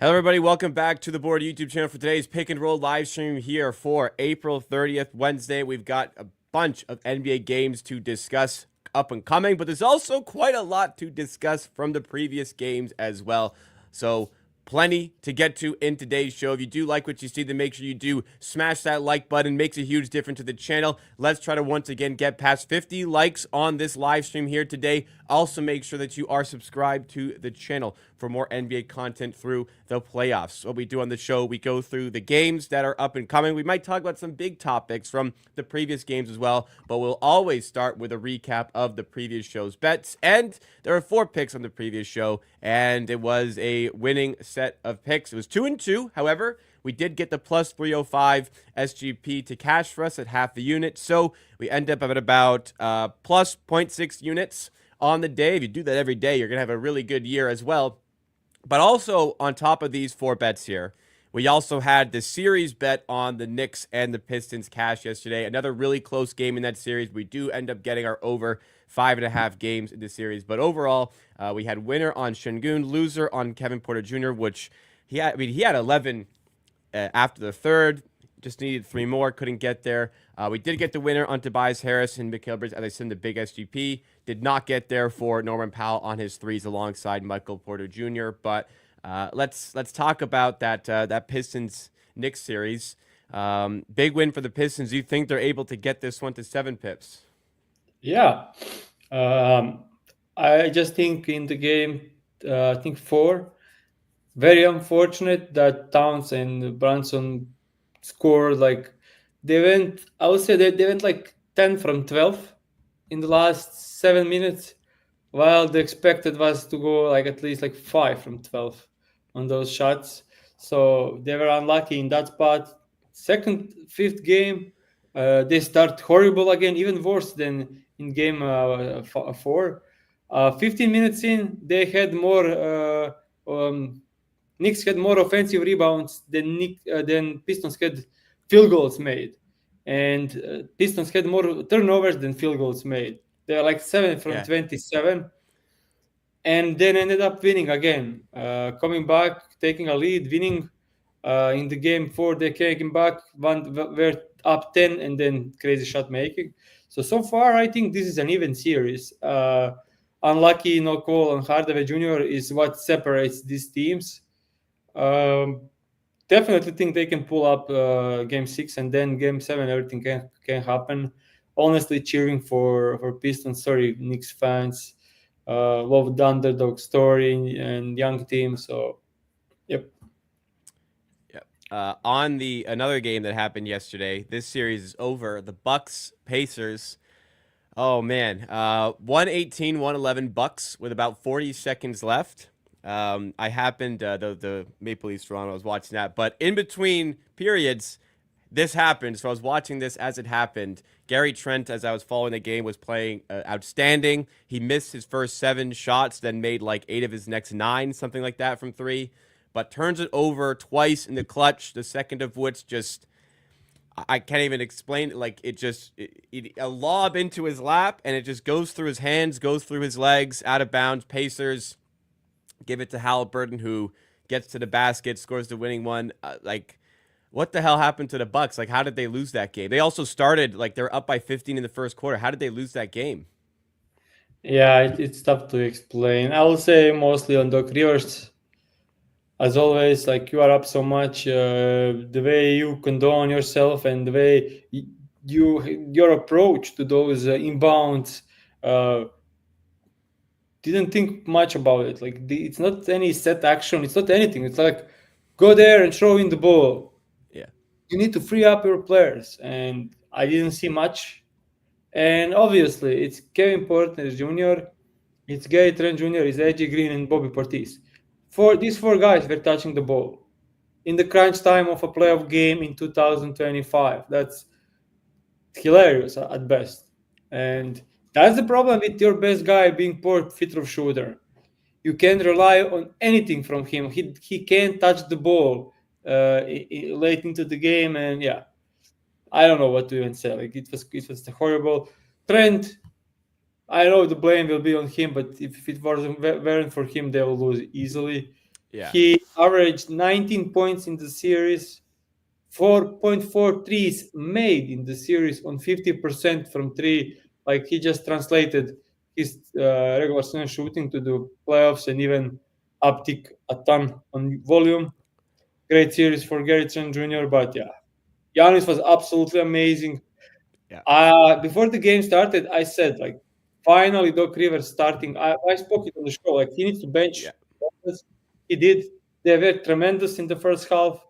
Hello, everybody. Welcome back to the Board YouTube channel for today's pick and roll live stream here for April 30th, Wednesday. We've got a bunch of NBA games to discuss up and coming, but there's also quite a lot to discuss from the previous games as well. So, plenty to get to in today's show. If you do like what you see, then make sure you do smash that like button. Makes a huge difference to the channel. Let's try to once again get past 50 likes on this live stream here today. Also, make sure that you are subscribed to the channel for more NBA content through the playoffs. What we do on the show, we go through the games that are up and coming. We might talk about some big topics from the previous games as well, but we'll always start with a recap of the previous show's bets. And there are 4 picks on the previous show, and it was a winning set of picks. It was 2-2. However, we did get the plus 305 SGP to cash for us at half the unit, so we end up at about plus 0.6 units on the day. If you do that every day, you're going to have a really good year as well. But also, on top of these 4 bets here, we also had the series bet on the Knicks and the Pistons cash yesterday. Another really close game in that series. We do end up getting our over 5.5 games in the series. But overall, we had winner on Şengün, loser on Kevin Porter Jr., which he had 11 after the third. Just needed 3 more, couldn't get there. We did get the winner on Tobias Harris and Mikal Bridges, as I said, in the big SGP. Did not get there for Norman Powell on his threes alongside Michael Porter Jr. But let's talk about that Pistons Knicks series. Big win for the Pistons. Do you think they're able to get this one to 7 pips? Yeah. I just think in the game, I think 4. Very unfortunate that Towns and Brunson scored I would say they went like 10 from 12 in the last 7 minutes, while the expected was to go like at least like 5 from 12 on those shots. So they were unlucky in that spot. Second, fifth game, they start horrible again, even worse than in game 4. 15 minutes in, they had more. Knicks had more offensive rebounds than Pistons had field goals made, and Pistons had more turnovers than field goals made. They were like 7 from 27, and then ended up winning again, coming back, taking a lead, winning. In the game 4, they came back, were up 10, and then crazy shot making. So far, I think this is an even series. Unlucky no call on Hardaway Jr. is what separates these teams. Definitely think they can pull up game 6, and then game 7 everything can happen. Honestly, cheering for Pistons. Sorry, Knicks fans. Love the underdog story and young team. So, yep. On another game that happened yesterday, this series is over. The Bucks Pacers. Oh man, 118-111 Bucks with about 40 seconds left. I happened the Maple Leafs Toronto. I was watching that, but in between periods, this happened. So I was watching this as it happened. Gary Trent, as I was following the game, was playing outstanding. He missed his first 7 shots, then made like 8 of his next 9, something like that from 3. But turns it over twice in the clutch, the second of which just, I can't even explain it. Like, a lob into his lap, and it just goes through his hands, goes through his legs, out of bounds. Pacers give it to Halliburton, who gets to the basket, scores the winning one. What the hell happened to the Bucks? Like, how did they lose that game? They also started, like, they're up by 15 in the first quarter. How did they lose that game? Yeah, it's tough to explain. I will say mostly on Doc Rivers. As always, like, you are up so much, the way you condone yourself and the way your approach to those inbounds, didn't think much about it. Like, it's not any set action. It's not anything. It's like, go there and throw in the ball. Yeah. You need to free up your players, and I didn't see much. And obviously, it's Kevin Porter Jr., it's Gary Trent Jr., it's AJ Green, and Bobby Portis. These 4 guys were touching the ball in the crunch time of a playoff game in 2025. That's hilarious at best. And that's the problem with your best guy being poor fifth shooter. You can't rely on anything from him. He can't touch the ball late into the game, and yeah, I don't know what to even say. Like, it was horrible. Trent, I know the blame will be on him, but if it weren't for him, they will lose easily. Yeah. He averaged 19 points in the series, 4.4 threes made in the series on 50% from three. Like he just translated his regular season shooting to the playoffs and even uptick a ton on volume. Great series for Gary Trent Jr. But yeah, Giannis was absolutely amazing. Yeah. Before the game started, I said like, finally Doc Rivers starting. I spoke it on the show. Like he needs to bench. Yeah. He did. They were tremendous in the first half,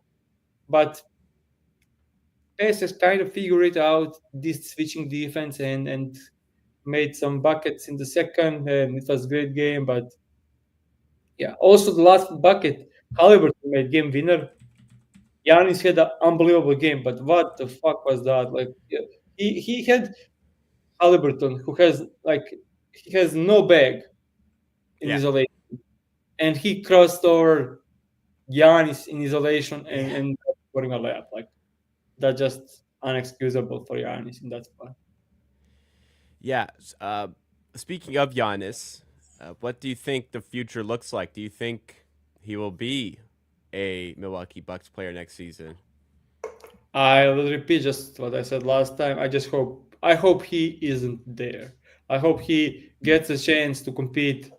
but Pacers kind of figured it out, this switching defense, and made some buckets in the second, and it was a great game. But yeah, also the last bucket, Halliburton made game winner. Giannis had an unbelievable game, but what the fuck was that? Like, yeah, he had Halliburton, who has like he has no bag in Yeah. isolation, and he crossed over Giannis in isolation Yeah. and scoring a layup. Like that's just unexcusable for Giannis in that spot. Yeah. Speaking of Giannis, what do you think the future looks like? Do you think he will be a Milwaukee Bucks player next season? I will repeat just what I said last time. I hope he isn't there. I hope he gets a chance to compete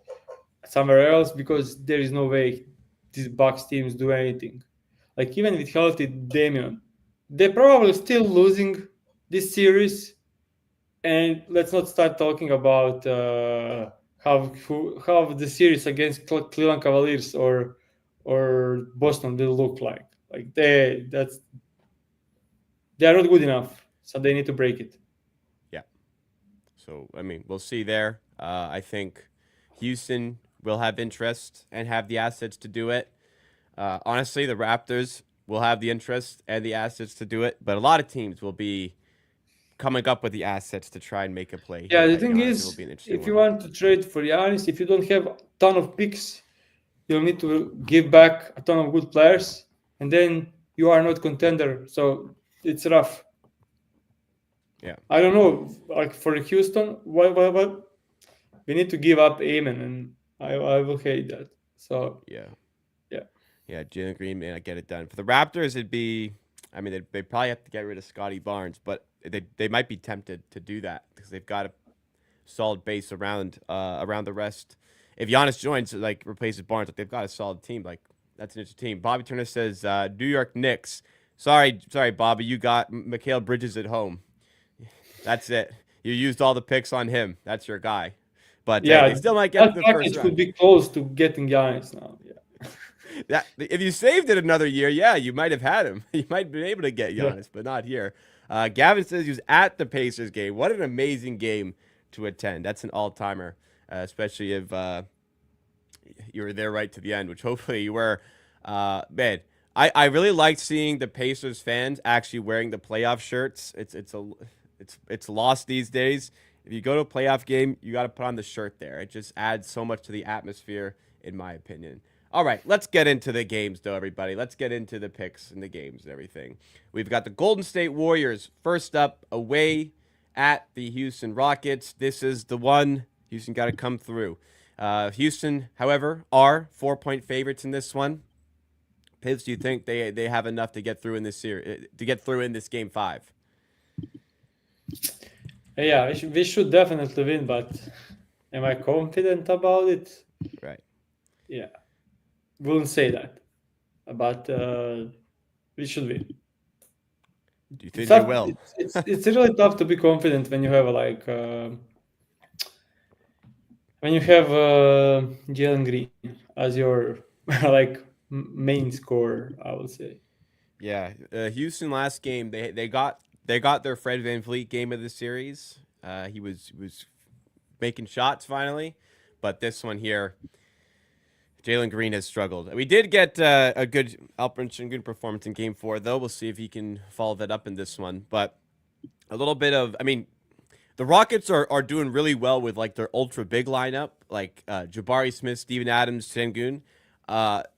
somewhere else because there is no way these Bucks teams do anything. Like even with healthy Damian, they're probably still losing this series. And let's not start talking about how the series against Cleveland Cavaliers or Boston will look like. Like they are not good enough, so they need to break it. Yeah. So, I mean, we'll see there. I think Houston will have interest and have the assets to do it. Honestly, the Raptors will have the interest and the assets to do it, but a lot of teams will be coming up with the assets to try and make a play Yeah, here the at thing Giannis. It will is, be an interesting if you one. want to trade for Giannis, if you don't have a ton of picks, you'll need to give back a ton of good players, and then you are not contender. So it's rough. Yeah. I don't know, like for Houston, what we need to give up Amen, and I will hate that. So Yeah. yeah, Yeah. Jalen Green may not get it done. For the Raptors, it'd be, I mean, they probably have to get rid of Scotty Barnes, but they might be tempted to do that because they've got a solid base around the rest. If Giannis joins, like replaces Barnes, like they've got a solid team. Like that's an interesting team. Bobby Turner says New York Knicks. Sorry, Bobby, you got Mikal Bridges at home. That's it. You used all the picks on him. That's your guy. But yeah, they still might get that to the first package could round. be close to getting Giannis now. Yeah, That if you saved it another year, yeah, you might have had him. You might have been able to get yeah. Giannis, but not here. Gavin says he was at the Pacers game. What an amazing game to attend. That's an all-timer, especially if you were there right to the end, which hopefully you were. Man, I really liked seeing the Pacers fans actually wearing the playoff shirts. It's lost these days. If you go to a playoff game, you got to put on the shirt there. It just adds so much to the atmosphere, in my opinion. All right, let's get into the games, though, everybody. Let's get into the picks and the games and everything. We've got the Golden State Warriors first up away at the Houston Rockets. This is the one. Houston got to come through. Houston, however, are 4-point favorites in this one. Pips, do you think they have enough to get through in this series, to get through in this game 5? Yeah, we should definitely win, but am I confident about it? Right. Yeah, wouldn't say that, but we should win. Do you It's think they tough. will? It's really tough to be confident when you have Jalen Green as your like main scorer, I would say. Yeah, Houston last game they got their Fred VanVleet game of the series. He was making shots finally, but this one here, Jalen Green has struggled. We did get a good Alperen good performance in Game 4, though. We'll see if he can follow that up in this one. But a little bit of, I mean, the Rockets are doing really well with like their ultra big lineup, like Jabari Smith, Steven Adams, Sengun.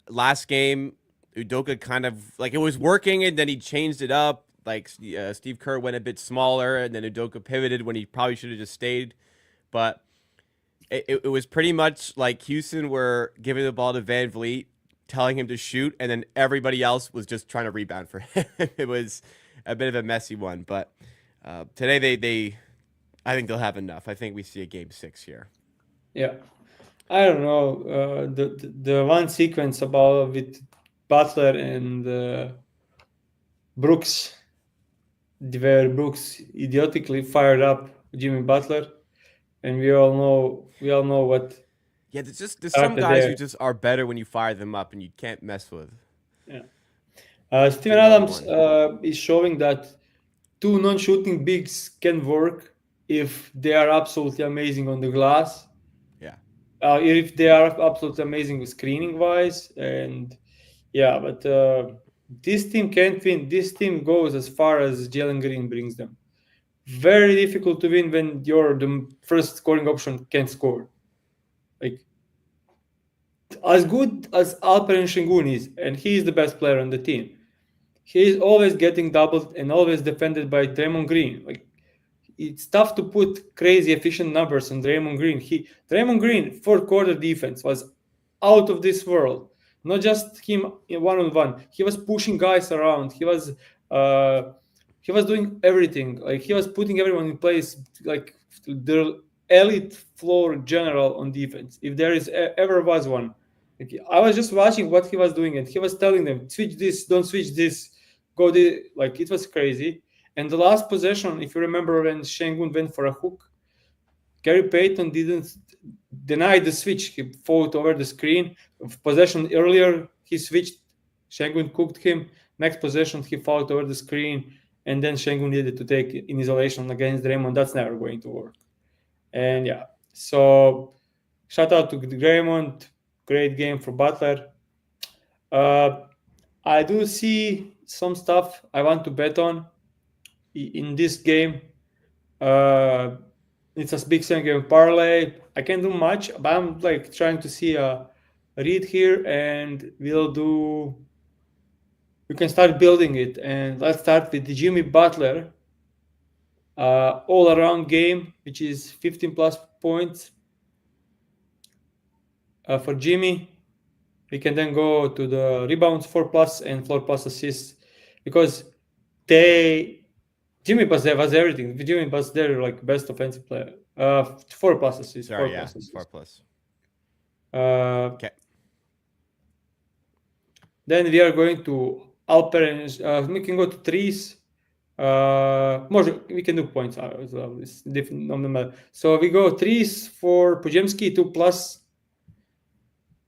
Last game, Udoka kind of like it was working, and then he changed it up. Like Steve Kerr went a bit smaller, and then Udoka pivoted when he probably should have just stayed. But it was pretty much like Houston were giving the ball to VanVleet, telling him to shoot, and then everybody else was just trying to rebound for him. It was a bit of a messy one, but today they I think they'll have enough. I think we see a game 6 here. Yeah, I don't know. The one sequence about with Butler and Brooks, where Brooks idiotically fired up Jimmy Butler, and we all know what Yeah, there's some started guys there. who just are better when you fire them up, and you can't mess with. Yeah. Steven Game Adams 1. is showing that two non-shooting bigs can work if they are absolutely amazing on the glass. Yeah. If they are absolutely amazing with screening wise, and yeah, but this team can't win. This team goes as far as Jalen Green brings them. Very difficult to win when you're the first scoring option can't score. Like as good as Alperen Şengün is, and he is the best player on the team. He is always getting doubled and always defended by Draymond Green. Like it's tough to put crazy efficient numbers on Draymond Green. Draymond Green fourth quarter defense was out of this world. Not just him in one on one. He was pushing guys around. He was doing everything. Like he was putting everyone in place. Like the elite floor general on defense. If there is ever was one. Like, I was just watching what he was doing, and he was telling them, "Switch this, don't switch this, go this." Like it was crazy. And the last possession, if you remember when Şengün went for a hook, Gary Payton didn't deny the switch. He fought over the screen. Possession earlier, he switched. Şengün cooked him. Next possession, he fought over the screen. And then Şengün needed to take in isolation against Draymond. That's never going to work. And yeah, so shout out to Draymond. Great game for Butler. I do see some stuff I want to bet on in this game. It's a big 7-game parlay. I can't do much, but I'm like trying to see a read here, and we can start building it. And let's start with the Jimmy Butler all around game, which is 15 plus points for Jimmy. We can then go to the rebounds 4 plus and 4 plus assists, because Jimmy was everything. Jimmy was their like best offensive player. 4 plus assists. Sorry, 4 yeah, plus assists. 4 plus. Okay. Then we are going to Alperen. We can go to threes. We can do points as well. It's different number. So we go threes for Podziemski 2 plus.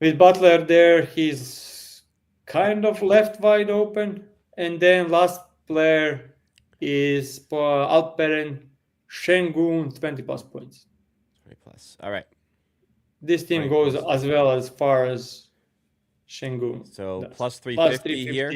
With Butler there, he's kind of left wide open. And then last player is Alperen Şengün 20 plus points. 20 plus. All right. This team goes as well as far as Şengün. So does. plus 350 here.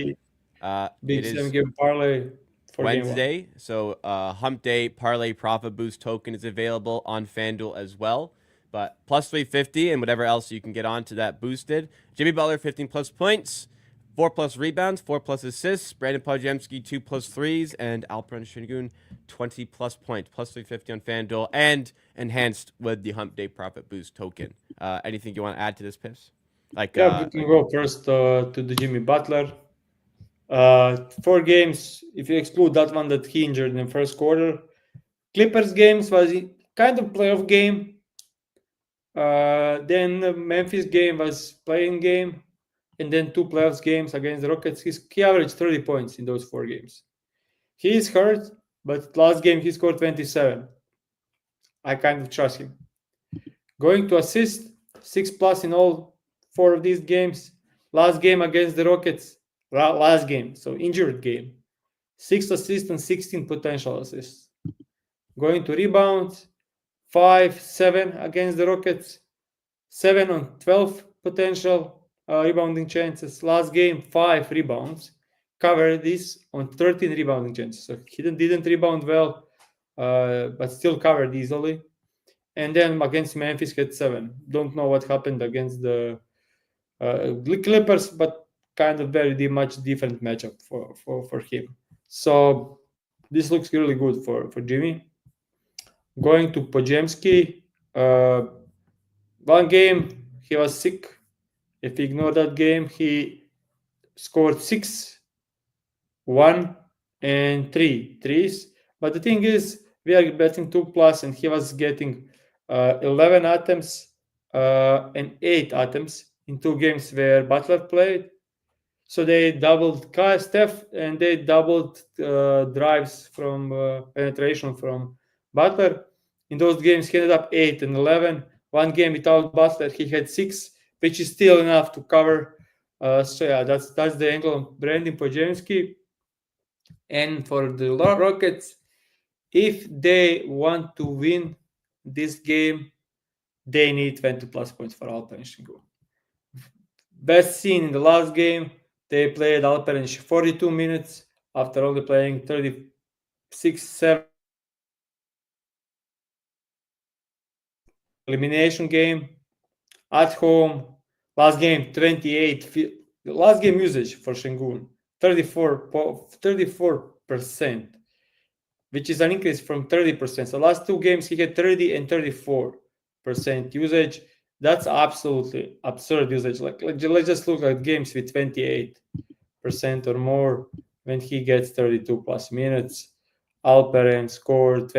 Big It 7-game parlay for Wednesday. So Hump Day Parlay Profit Boost token is available on FanDuel as well. But plus 350 and whatever else you can get on to that boosted. Jimmy Butler 15 plus points, 4 plus rebounds, 4 plus assists. Brandon Podziemski 2 plus threes, and Alperen Şengün 20 plus points. Plus 350 on FanDuel and enhanced with the Hump Day Profit Boost token. Anything you want to add to this, Pips? Like we can go first to the Jimmy Butler. 4 games, if you exclude that one that he injured in the first quarter. Clippers games was kind of playoff game. Then the Memphis game was playing game, and then 2 playoffs games against the Rockets. He averaged 30 points in those 4 games. He is hurt, but last game he scored 27. I kind of trust him. Going to assist, 6 plus in all 4 of these games. Last game against the Rockets, last game, so injured game, 6 assists and 16 potential assists. Going to rebounds, 5, 7 against the Rockets, 7 on 12 potential rebounding chances. Last game, 5 rebounds. Covered this on 13 rebounding chances. So he didn't rebound well, but still covered easily. And then against Memphis, had 7. Don't know what happened against the Clippers, but kind of very much different matchup for him. So this looks really good for Jimmy. Going to Podziemski, 1 game he was sick, If we ignore that game, he scored 6, 1, and 3 threes. But the thing is, we are betting 2 plus, and he was getting 11 attempts and 8 attempts in 2 games where Butler played. So they doubled Steph, and they doubled drives from penetration from Butler. In those games, he ended up 8 and 11. One game without Butler, he had 6, which is still enough to cover. So yeah, that's the angle on Brandon Podziemski. And for the Rockets, if they want to win this game, they need 20 plus points for Alperen Şengün. Best seen in the last game, they played Alperen 42 minutes after only playing 36, 7. Elimination game at home. Last game 28. Last game usage for Şengün 34%, which is an increase from 30%. So last 2 games he had 30 and 34% usage. That's absolutely absurd usage. Like let's just look at games with 28% or more when he gets 32 plus minutes. Alperen scored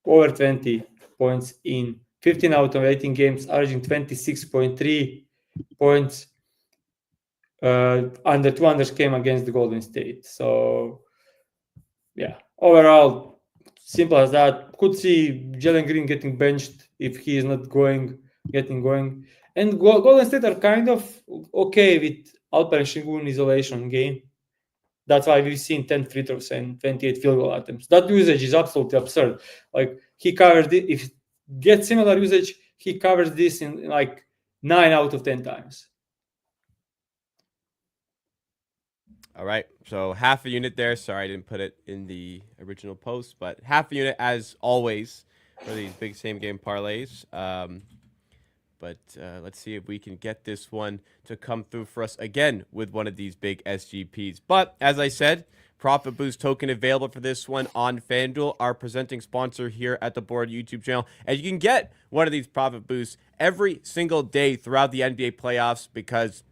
over 20 points in 15 out of 18 games, averaging 26.3 points. Under 200 came against the Golden State. So yeah, overall, simple as that. Could see Jalen Green getting benched if he is not getting going. And Golden State are kind of okay with Alperen Şengün isolation game. That's why we've seen 10 free throws and 28 field goal attempts. That usage is absolutely absurd. Like he covers it. If get similar usage, he covers this in like 9 out of 10 times. All right, so half a unit there. Sorry, I didn't put it in the original post, but half a unit as always for these big same game parlays. But let's see if we can get this one to come through for us again with one of these big SGPs. But as I said, Profit Boost token available for this one on FanDuel, our presenting sponsor here at the Board YouTube channel. And you can get one of these Profit Boosts every single day throughout the NBA playoffs because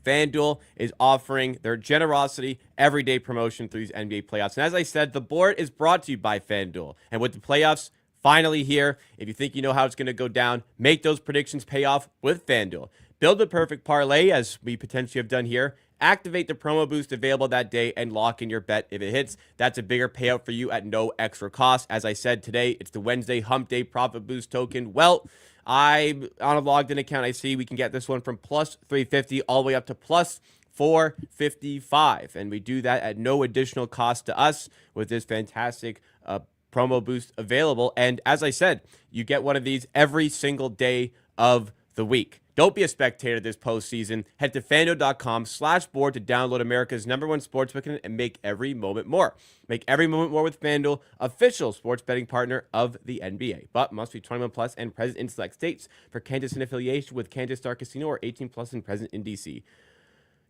FanDuel is offering their generosity everyday promotion through these NBA playoffs. And as I said, the board is brought to you by FanDuel. And with the playoffs finally here, if you think you know how it's going to go down, make those predictions pay off with FanDuel. Build the perfect parlay, as we potentially have done here. Activate the promo boost available that day and lock in your bet. If it hits, that's a bigger payout for you at no extra cost. As I said today, it's the Wednesday Hump Day Profit Boost token. Well, on a logged in account, I see we can get this one from plus 350 all the way up to plus 455. And we do that at no additional cost to us with this fantastic promo boost available. And as I said, you get one of these every single day of the week. Don't be a spectator this postseason. Head to FanDuel.com/board to download America's #1 sportsbook and make every moment more. Make every moment more with FanDuel, official sports betting partner of the NBA. But must be 21 plus and present in select states. For Kansas and affiliation with Kansas Star Casino or 18 plus and present in D.C.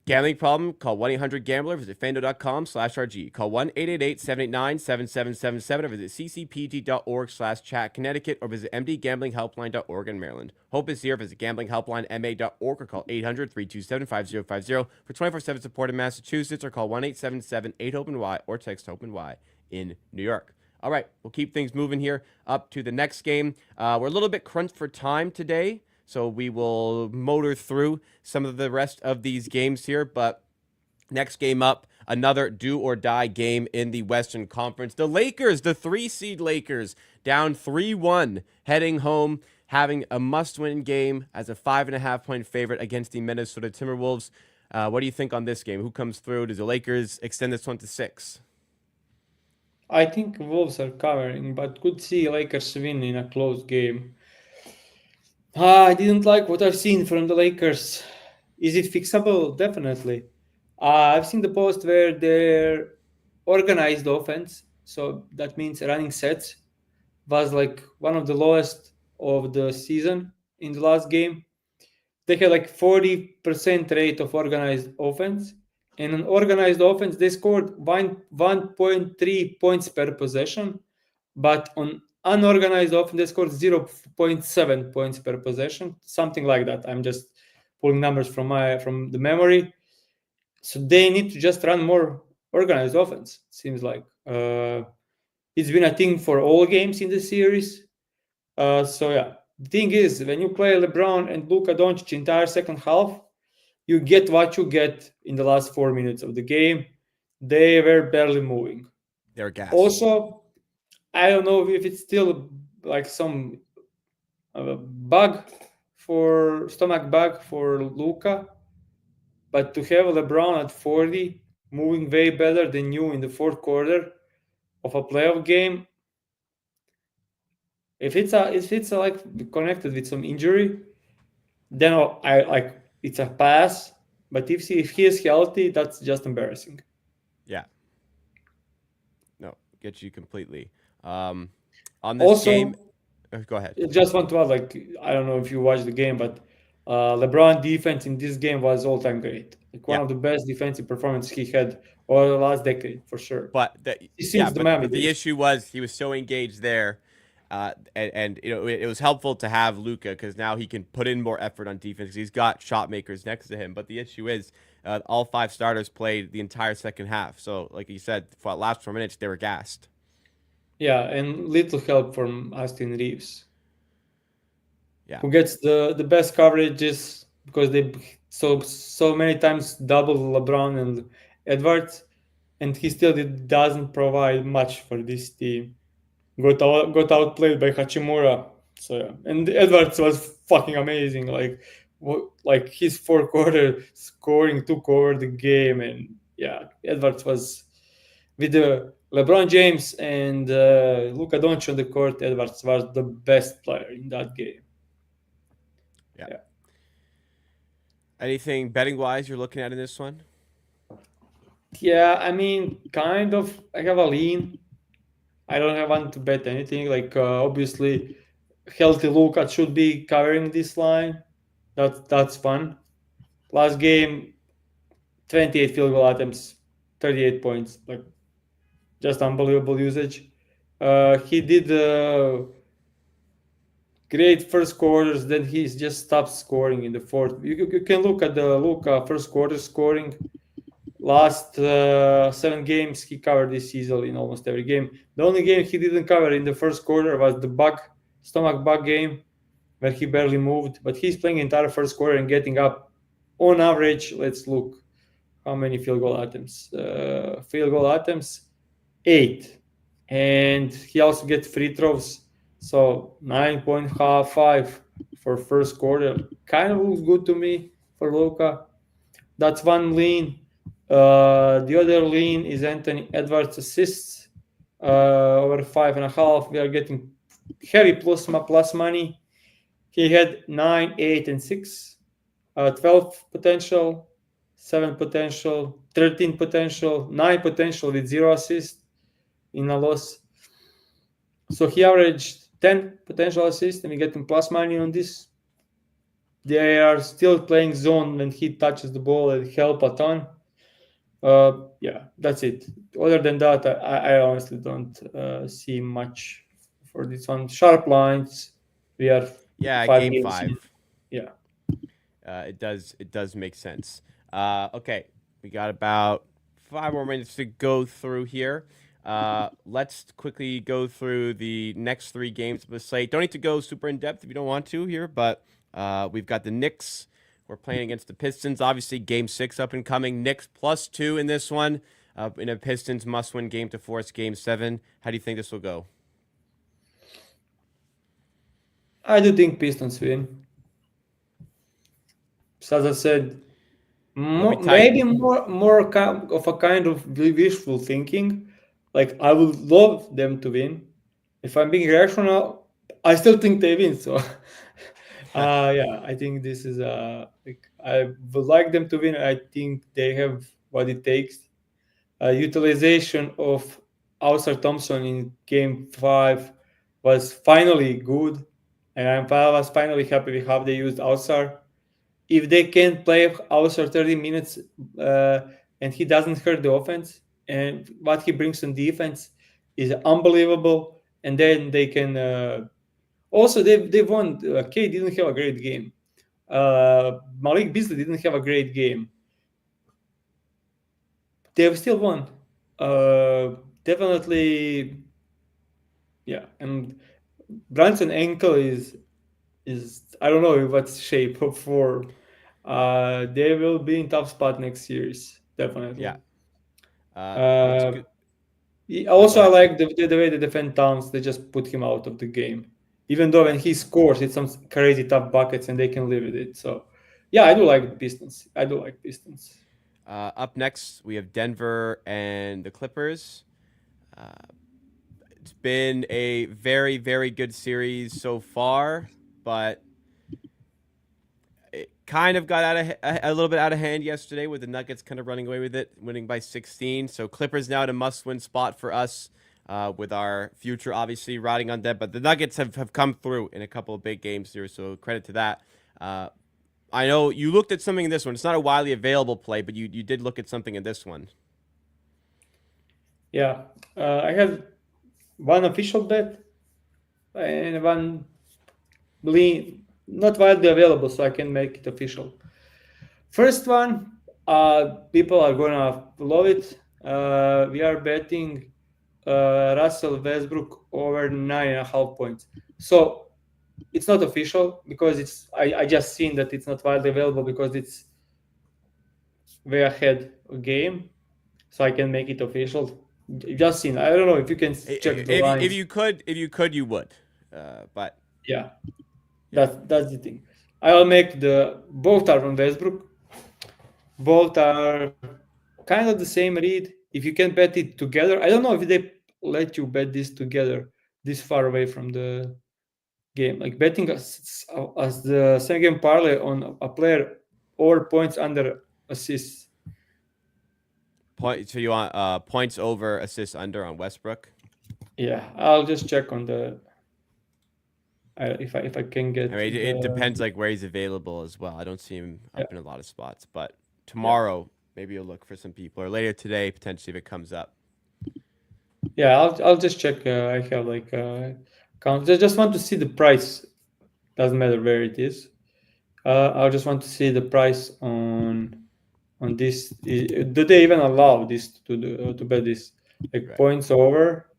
Gambling problem? Call 1-800-GAMBLER. Visit FanDuel.com/RG. Call 1-888-789-7777 or visit ccpg.org/chat Connecticut or visit mdgamblinghelpline.org in Maryland. Hope is here. Visit gamblinghelplinema.org or call 800-327-5050 for 24/7 support in Massachusetts or call 1-877-8-OPEN-Y or text OPEN-Y in New York. All right, we'll keep things moving here up to the next game. We're a little bit crunched for time today, so we will motor through some of the rest of these games here. But next game up, another do-or-die game in the Western Conference. The Lakers, the 3-seed Lakers, down 3-1, heading home, having a must-win game as a 5.5-point favorite against the Minnesota Timberwolves. What do you think on this game? Who comes through? Does the Lakers extend this one to 6? I think Wolves are covering, but could see Lakers win in a close game. I didn't like what I've seen from the Lakers. Is it fixable? Definitely. I've seen the post where their organized offense, so that means running sets, was like one of the lowest of the season in the last game. They had like 40% rate of organized offense. And on organized offense, they scored 1.3 points per possession. But on unorganized offense, they scored 0.7 points per possession, something like that. I'm just pulling numbers from the memory. So they need to just run more organized offense. It seems like it's been a thing for all games in the series. So yeah, the thing is, when you play LeBron and Luka Doncic entire second half, you get what you get in the last 4 minutes of the game. They were barely moving. They're gassed. Also, I don't know if it's still like some bug for stomach bug for Luka, but to have LeBron at 40 moving way better than you in the fourth quarter of a playoff game, if it's like connected with some injury, then I like it's a pass. But if he is healthy, that's just embarrassing. Yeah. No, get you completely. On this game, Also, go ahead. I just want to add, like, I don't know if you watched the game, but LeBron defense in this game was all time great. Like one Yeah. of the best defensive performances he had over the last decade for sure. Yeah, Since the Miami but the days. issue was he was so engaged there, and it was helpful to have Luca because now he can put in more effort on defense 'cause he's got shot makers next to him. But the issue is all five starters played the entire second half, so like you said, for the last 4 minutes they were gassed. Yeah, and little help from Austin Reeves, Yeah, who gets the best coverages because they so many times double LeBron and Edwards, and he still doesn't provide much for this team. Got outplayed by Hachimura. So yeah, and Edwards was fucking amazing. Like his fourth quarter scoring took over the game, and yeah, Edwards was with the LeBron James and Luka Doncic on the court. Edwards was the best player in that game. yeah. Yeah, Anything betting wise you're looking at in this one? yeah. I mean, kind of. I have a lean. I don't have want to bet anything. Like obviously, healthy Luka should be covering this line. That's fun. Last game, 28 field goal attempts, 38 points. Like just unbelievable usage. He did great first quarters. Then he just stopped scoring in the fourth. You can look at the Luka first quarter scoring. Last 7 games he covered this season in almost every game. The only game he didn't cover in the first quarter was the stomach bug game, where he barely moved. But he's playing entire first quarter and getting up on average. Let's look how many field goal attempts. Field goal attempts, 8, and he also gets free throws. So 9.5 for first quarter. Kind of looks good to me for Luka. That's one lean. The other lean is Anthony Edwards assists over 5.5. We are getting heavy plus money. He had 9, 8, and 6, 12 potential, 7 potential, 13 potential, 9 potential with 0 assist in a loss. So he averaged 10 potential assists, and we getting plus money on this. They are still playing zone when he touches the ball and help a ton. Yeah, that's it. Other than that, I honestly don't see much for this one. Sharp lines. We are Yeah, 5 games in. game 5. Yeah. It does make sense. Okay, we got about 5 more minutes to go through here. Let's quickly go through the next 3 games of the slate. Don't need to go super in depth if you don't want to here, but we've got the Knicks. We're playing against the Pistons. Obviously, game 6 up and coming. Knicks +2 in this one. In a Pistons must-win game to force game 7. How do you think this will go? I do think Pistons win. So as I said, It'll be tight. maybe more of a kind of wishful thinking. Like I would love them to win. If I'm being rational, I still think they win. So yeah, I think this is like I would like them to win. I think they have what it takes. Utilization of Ausar Thompson in game 5 was finally good, and I was finally happy with how they used Ausar. If they can play Ausar 30 minutes and he doesn't hurt the offense, and what he brings on defense is unbelievable, and then they can also they won. K didn't have a great game. Malik Beasley didn't have a great game. They've still won. Definitely, yeah. And Brunson ankle is I don't know in what shape or form. They will be in tough spot next year's definitely. Yeah. Let's Uh, go. Yeah, go Also, I ahead. like the way they defend Towns. They just put him out of the game, even though when he scores, it's some crazy tough buckets and they can live with it. So, yeah, I do like the Pistons. I do like Pistons. Up next, we have Denver and the Clippers. Uh, it's been a very, very good series so far, but it kind of got a little bit out of hand yesterday with the Nuggets kind of running away with it, winning by 16. So Clippers now in a must-win spot for us, with our future obviously riding on them. But the Nuggets have come through in a couple of big games here, so credit to that. I know you looked at something in this one. It's not a widely available play, but you did look at something in this one. Yeah, I have one official bet and one not widely available, so I can make it official. First one, people are gonna love it. We are betting Russell Westbrook over 9.5 points. So it's not official because I just seen that it's not widely available because it's way ahead of game, so I can make it official. Just seen. I don't know if you can check the If lines. you could, you would. But Yeah, yeah, that's the thing. I'll make the both are from Westbrook. Both are kind of the same read. If you can bet it together, I don't know if they let you bet this together this far away from the game. Like betting as the same game parlay on a player or points under assists. point. So you want points over, assists under on Westbrook? Yeah, I'll just check on the if I can I get mean, it the depends like where he's available as well. I don't see him yeah up in a lot of spots, but yeah tomorrow maybe you'll look for some people, or later today potentially if it comes up. yeah. I'll just check. I have like count. Just want to see the price. Doesn't matter where it is. I just want to see the price on this. Do they even allow this to bet this like Right. points over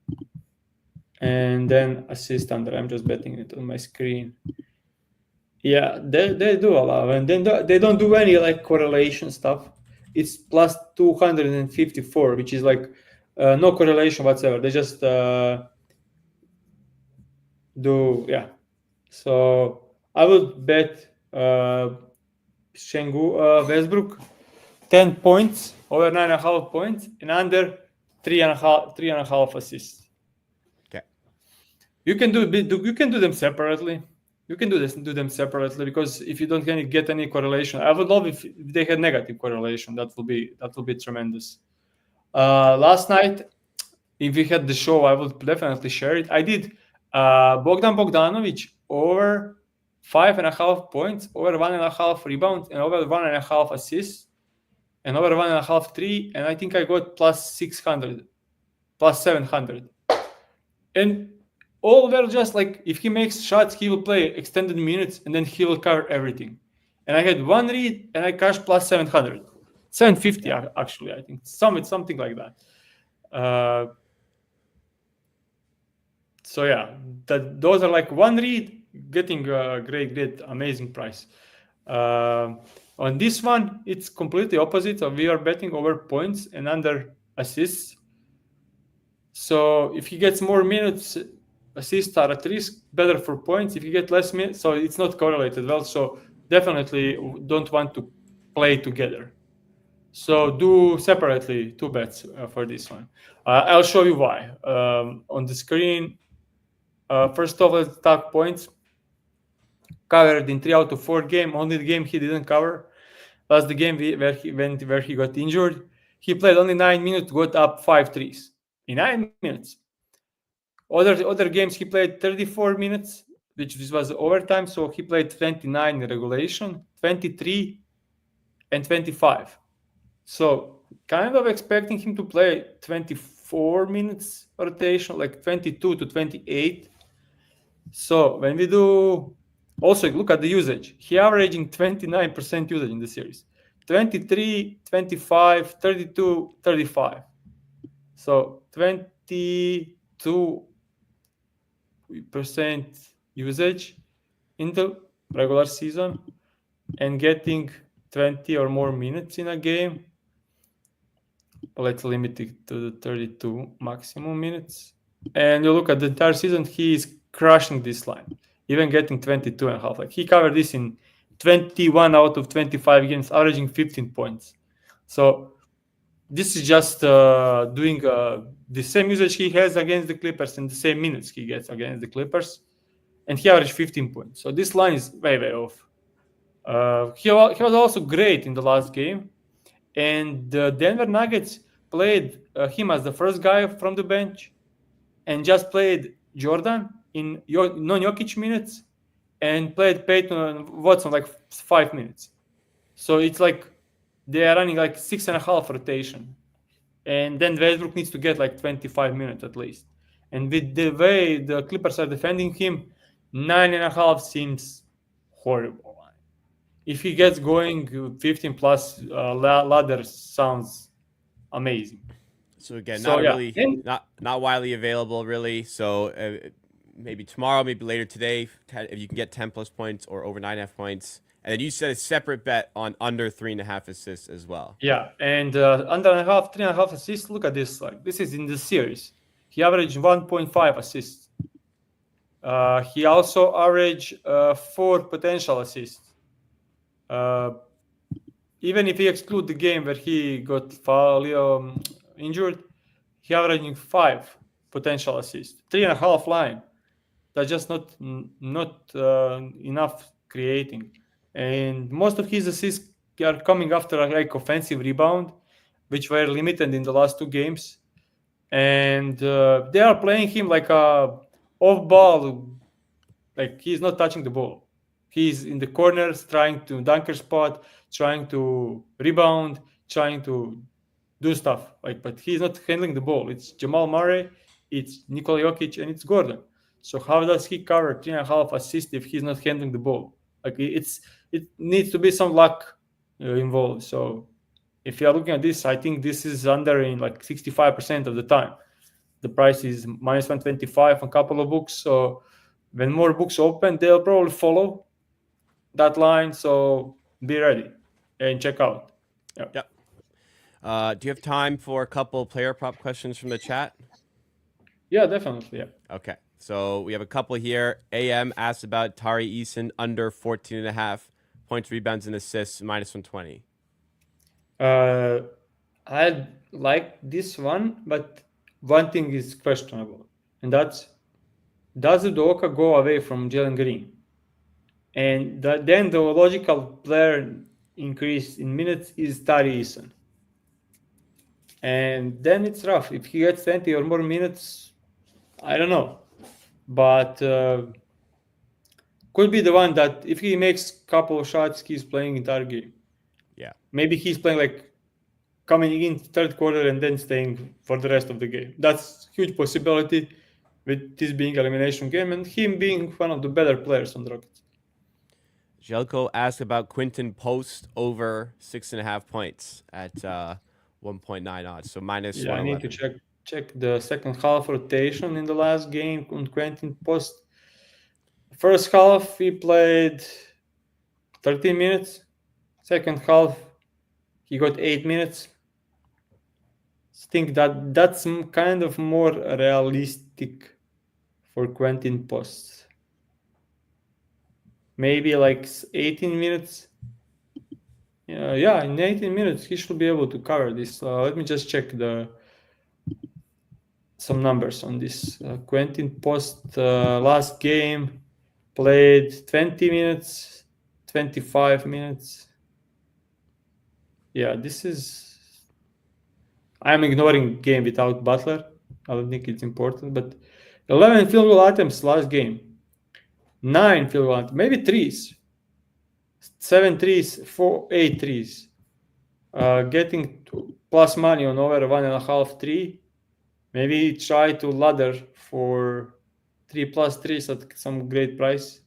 and then assist under? I'm just betting it on my screen. Yeah, they do allow, and then they don't do any like correlation stuff. It's plus 254, which is like no correlation whatsoever. They just do yeah. So I would bet Westbrook 10 points over 9.5 points and under 3.5 assists. Okay. You can you can do them separately. You can do them separately because if you don't get any correlation, I would love if they had negative correlation. That will be tremendous. Last night, if we had the show, I would definitely share it. I did Bogdan Bogdanovic over 5.5 points, over 1.5 rebounds, and over 1.5 assists, and over 1.5 three, and I think I got plus 600, plus 700. And all were just like if he makes shots, he will play extended minutes and then he will cover everything. And I had one read and I cashed plus 700, 750 Yeah. actually. I think something like that. So yeah, those are like one read getting a great amazing price. On this one, it's completely opposite. So we are betting over points and under assists. So if he gets more minutes, assists are at risk, better for points. If you get less minutes, so it's not correlated well. So definitely don't want to play together. So do separately two bets for this one. I'll show you why. On the screen, first of all, let's talk points. Covered in 3 out of 4 game. Only the game he didn't cover was the game where he got injured. He played only 9 minutes, got up 5 threes in 9 minutes. Other games he played 34 minutes, which this was overtime. So he played 29 in regulation, 23, and 25. So kind of expecting him to play 24 minutes rotation, like 22 to 28. So when we do Also, look at the usage. He averaging 29% usage in the series. 23, 25, 32, 35. So 22% usage in the regular season and getting 20 or more minutes in a game. Let's limit it to the 32 maximum minutes. And you look at the entire season, he is crushing this line, even getting 22 and a half. Like he covered this in 21 out of 25 games, averaging 15 points. So this is just doing the same usage he has against the Clippers and the same minutes he gets against the Clippers. And he averaged 15 points. So this line is way, way off. He was also great in the last game. And the Denver Nuggets played him as the first guy from the bench and just played Jordan in non-Jokic minutes and played Peyton and Watson like 5 minutes. So it's like they are running like 6.5 rotation. And then Westbrook needs to get like 25 minutes at least. And with the way the Clippers are defending him, 9.5 seems horrible. If he gets going, 15 plus ladder sounds amazing. So again, So, yeah. not widely available really. So maybe tomorrow, maybe later today, if you can get 10 plus points or over 9.5 points. And then you said a separate bet on under 3.5 assists as well. Yeah, and under 3.5 assists. Look at this. Like this is in the series. He averaged 1.5 assists. He also averaged 4 potential assists. Even if he exclude the game where he got injured, he averaging 5 potential assists. 3.5 line. That's just not enough creating. And most of his assists are coming after a like offensive rebound, which were limited in the last 2 games. And they are playing him like a off ball, like he's not touching the ball. He's in the corners trying to dunker spot, trying to rebound, trying to do stuff. Like, but he's not handling the ball. It's Jamal Murray, it's Nikola Jokic, and it's Gordon. So how does he cover 3.5 assists if he's not handling the ball? Like it needs to be some luck involved. So if you are looking at this, I think this is under in like 65% of the time. The price is minus 125 on a couple of books. So when more books open, they'll probably follow that line. So be ready and check out. Yep. Do you have time for a couple player prop questions from the chat? Yeah, definitely. Yeah. Okay. So we have a couple here. AM asked about Tari Eason under 14.5 points, rebounds, and assists, minus 120. I like this one, but one thing is questionable, and that's does Udoka go away from Jalen Green? And then the logical player increase in minutes is Tari Eason. And then it's rough. If he gets 20 or more minutes, I don't know. But could be the one that if he makes a couple of shots, he's playing entire game. Yeah. Maybe he's playing like coming in third quarter and then staying for the rest of the game. That's huge possibility with this being elimination game and him being one of the better players on the Rockets. Jelko asked about Quinton Post over 6.5 points at 1.9 odds. So minus 111. I need to check the second half rotation in the last game on Quentin Post. First half he played 13 minutes. Second half he got 8 minutes. I think that's kind of more realistic for Quentin Post. Maybe like 18 minutes. Yeah, in 18 minutes he should be able to cover this. Let me just check some numbers on this. Quentin Post last game played 20 minutes, 25 minutes. Yeah, this is... I'm ignoring game without Butler. I don't think it's important, but 11 field goal attempts last game. 9 field goal attempts, maybe threes. 7 threes, 8 threes. Getting plus money on over 1.5 3. Maybe try to ladder for 3 plus threes at some great price.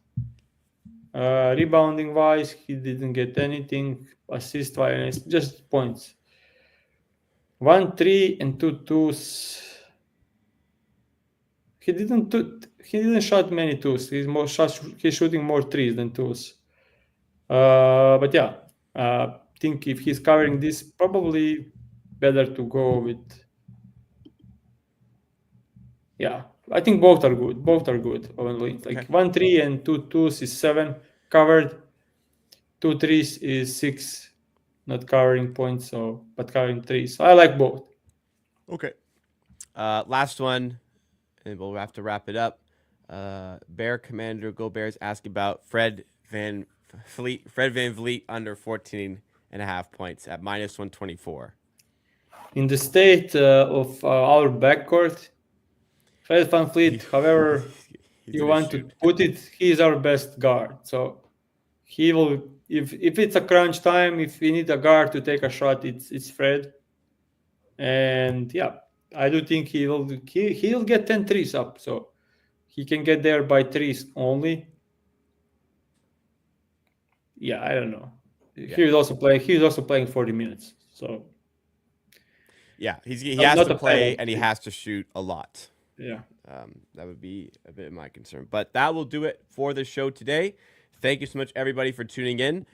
Rebounding wise, he didn't get anything. Assist wise, just points. 1 3 and 2 twos. He didn't shot many twos. He's shooting more threes than twos. But yeah, think if he's covering this, probably better to go with. Yeah, I think both are good. Both are good. Only like Okay. 1 3 and 2 twos is 7 covered. 2 threes is 6, not covering points, but covering threes. So I like both. Okay. Last one, and we'll have to wrap it up. Bear Commander Go Bears ask about Fred Van Vliet under 14.5 points at minus 124. In the state of our backcourt, Fred Van Fleet, however you want to put it, he is our best guard. So he will, if it's a crunch time, if we need a guard to take a shot, it's Fred. And yeah, I do think he'll get 10 threes up. So he can get there by threes only. Yeah, I don't know. Yeah. He was also playing 40 minutes. So yeah, he has to play and he has to shoot a lot. Yeah. That would be a bit of my concern. But that will do it for the show today. Thank you so much, everybody, for tuning in.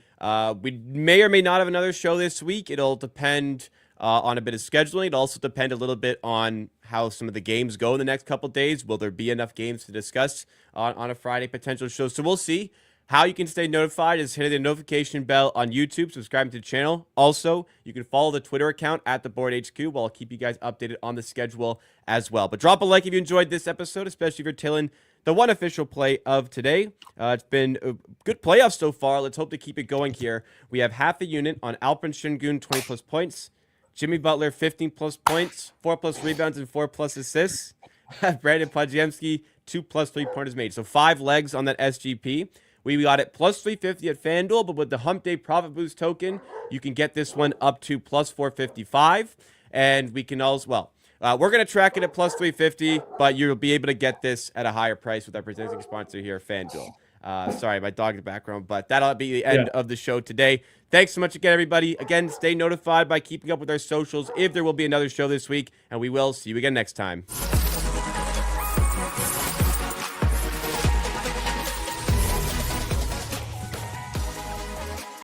We may or may not have another show this week. It'll depend on a bit of scheduling. It'll also depend a little bit on how some of the games go in the next couple of days. Will there be enough games to discuss on a Friday potential show? So we'll see. How you can stay notified is hitting the notification bell on YouTube, subscribing to the channel. Also, you can follow the Twitter account at the Board HQ, where I'll keep you guys updated on the schedule as well. But drop a like if you enjoyed this episode, especially if you're tailing the one official play of today. It's been a good playoffs so far. Let's hope to keep it going here. We have half a unit on Alperen Şengün, 20-plus points. Jimmy Butler, 15-plus points, 4-plus rebounds, and 4-plus assists. Brandon Podziemski, 2-plus three-pointers made. So 5 legs on that SGP. We got it plus 350 at FanDuel, but with the Hump Day Profit Boost token, you can get this one up to plus 455. And we can also, we're going to track it at plus 350, but you'll be able to get this at a higher price with our presenting sponsor here, FanDuel. Sorry, my dog in the background, but that'll be the end of the show today. Thanks so much again, everybody. Again, stay notified by keeping up with our socials if there will be another show this week, and we will see you again next time.